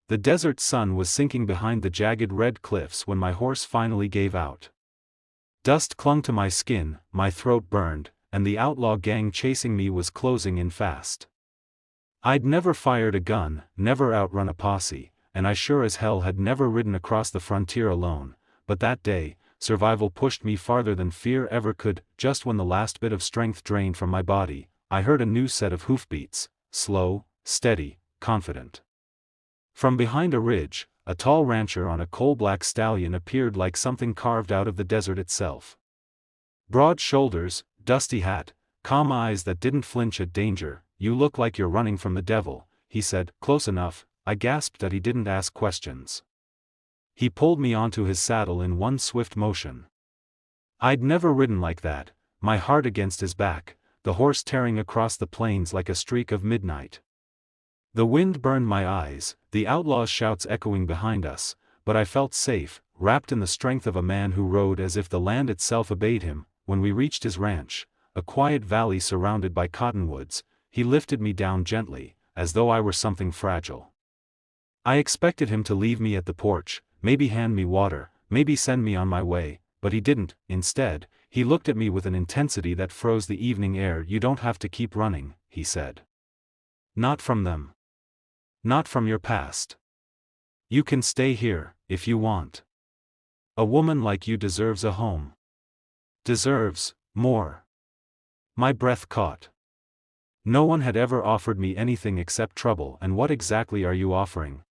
The desert sun was sinking behind the jagged red cliffs when my horse finally gave out. Dust clung to my skin, my throat burned, and the outlaw gang chasing me was closing in fast. I'd never fired a gun, never outrun a posse, and I sure as hell had never ridden across the frontier alone, but that day, survival pushed me farther than fear ever could. Just when the last bit of strength drained from my body, I heard a new set of hoofbeats, slow, steady, confident. From behind a ridge, a tall rancher on a coal-black stallion appeared like something carved out of the desert itself. Broad shoulders, dusty hat, calm eyes that didn't flinch at danger. "You look like you're running from the devil," he said. "Close enough." I gasped that he didn't ask questions. He pulled me onto his saddle in one swift motion. I'd never ridden like that, my heart against his back, the horse tearing across the plains like a streak of midnight. The wind burned my eyes, the outlaw's shouts echoing behind us, but I felt safe, wrapped in the strength of a man who rode as if the land itself obeyed him. When we reached his ranch, a quiet valley surrounded by cottonwoods, he lifted me down gently, as though I were something fragile. I expected him to leave me at the porch, maybe hand me water, maybe send me on my way, but he didn't. Instead, he looked at me with an intensity that froze the evening air. "You don't have to keep running," he said. "Not from them. Not from your past. You can stay here, if you want. A woman like you deserves a home. Deserves more." My breath caught. No one had ever offered me anything except trouble. "And what exactly are you offering?"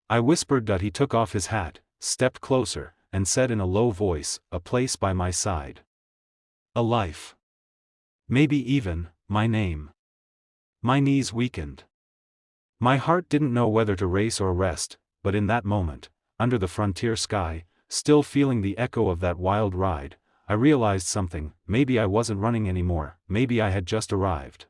I whispered that. He took off his hat, stepped closer, and said in a low voice, "A place by my side. A life. Maybe even, my name." My knees weakened. My heart didn't know whether to race or rest, but in that moment, under the frontier sky, still feeling the echo of that wild ride, I realized something. Maybe I wasn't running anymore, maybe I had just arrived.